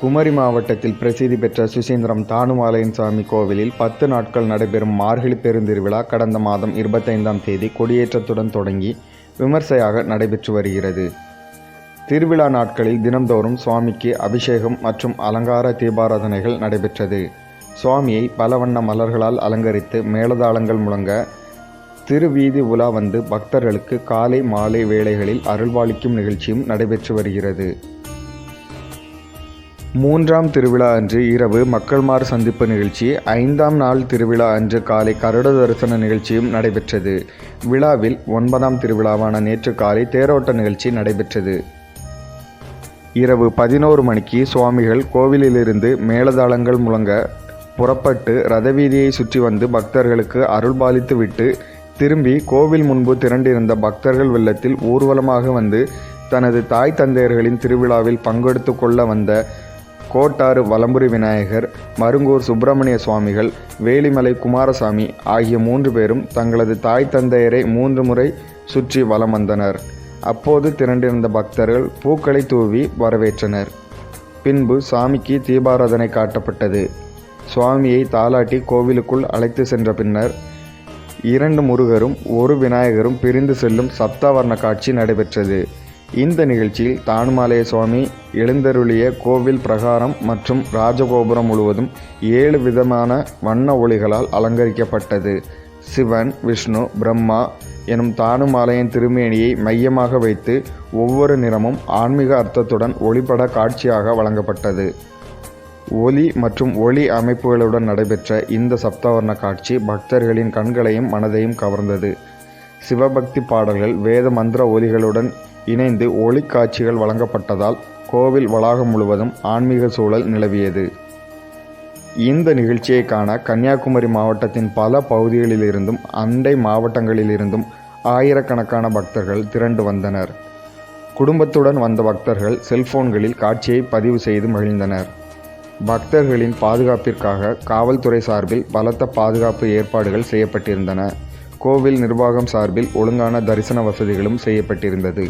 குமரி மாவட்டத்தில் பிரசித்தி பெற்ற சுசீந்திரம் தானுமாலையன் சாமி கோவிலில் 10 நாட்கள் நடைபெறும் மார்கழி பெருந்திருவிழா கடந்த மாதம் 25ஆம் தேதி கொடியேற்றத்துடன் தொடங்கி விமர்சையாக நடைபெற்று வருகிறது. திருவிழா நாட்களில் தினம்தோறும் சுவாமிக்கு அபிஷேகம் மற்றும் அலங்கார தீபாராதனைகள் நடைபெற்றது. சுவாமியை பல வண்ண மலர்களால் அலங்கரித்து மேளதாளங்கள் முழங்க திருவீதி உலா வந்து பக்தர்களுக்கு காலை மாலை வேளைகளில் அருள்பாலிக்கும் நிகழ்ச்சியும் நடைபெற்று வருகிறது. 3ஆம் திருவிழா அன்று இரவு மக்கள்மார் சந்திப்பு நிகழ்ச்சி, 5ஆம் நாள் திருவிழா அன்று காலை கருட தரிசன நிகழ்ச்சியும் நடைபெற்றது. விழாவில் 9ஆம் திருவிழாவான நேற்று காலை தேரோட்ட நிகழ்ச்சி நடைபெற்றது. இரவு 11 மணிக்கு சுவாமிகள் கோவிலிலிருந்து மேளதாளங்கள் முழங்க புறப்பட்டு ரதவீதியை சுற்றி வந்து பக்தர்களுக்கு அருள்பாலித்து விட்டு திரும்பி கோவில் முன்பு திரண்டிருந்த பக்தர்கள் வெள்ளத்தில் ஊர்வலமாக வந்து தனது தாய் தந்தையர்களின் திருவிழாவில் பங்கெடுத்து கொள்ள வந்த கோட்டாறு வலம்புரி விநாயகர், மருங்கூர் சுப்பிரமணிய சுவாமிகள், வேலிமலை குமாரசாமி ஆகிய 3 பேரும் தங்களது தாய் தந்தையரை 3 முறை சுற்றி வலம் வந்தனர். அப்போது திரண்டிருந்த பக்தர்கள் பூக்களை தூவி வரவேற்றனர். பின்பு சாமிக்கு தீபாராதனை காட்டப்பட்டது. சுவாமியை தாலாட்டி கோவிலுக்குள் அழைத்து சென்ற பின்னர் 2 முருகரும் 1 விநாயகரும் பிரிந்து செல்லும் சப்தவர்ண காட்சி நடைபெற்றது. இந்த நிகழ்ச்சியில் தானுமாலைய சுவாமி எழுந்தருளிய கோவில் பிரகாரம் மற்றும் ராஜகோபுரம் முழுவதும் 7 விதமான வண்ண ஒளிகளால் அலங்கரிக்கப்பட்டது. சிவன், விஷ்ணு, பிரம்மா எனும் தானுமாலையின் திருமேனியை மையமாக வைத்து ஒவ்வொரு நிறமும் ஆன்மீக அர்த்தத்துடன் ஒளிபட காட்சியாக வழங்கப்பட்டது. ஒலி மற்றும் ஒளி அமைப்புகளுடன் நடைபெற்ற இந்த சப்தவர்ண காட்சி பக்தர்களின் கண்களையும் மனதையும் கவர்ந்தது. சிவபக்தி பாடல்கள், வேத மந்திர ஒலிகளுடன் இணைந்து ஒளிக்காட்சிகள் வழங்கப்பட்டதால் கோவில் வளாகம் முழுவதும் ஆன்மீக சூழல் நிலவியது. இந்த நிகழ்ச்சியை காண கன்னியாகுமரி மாவட்டத்தின் பல பகுதிகளிலிருந்தும் அண்டை மாவட்டங்களிலிருந்தும் ஆயிரக்கணக்கான பக்தர்கள் திரண்டு வந்தனர். குடும்பத்துடன் வந்த பக்தர்கள் செல்போன்களில் காட்சியை பதிவு செய்து மகிழ்ந்தனர். பக்தர்களின் பாதுகாப்பிற்காக காவல்துறை சார்பில் பலத்த பாதுகாப்பு ஏற்பாடுகள் செய்யப்பட்டிருந்தன. கோவில் நிர்வாகம் சார்பில் ஒழுங்கான தரிசன வசதிகளும் செய்யப்பட்டிருந்தது.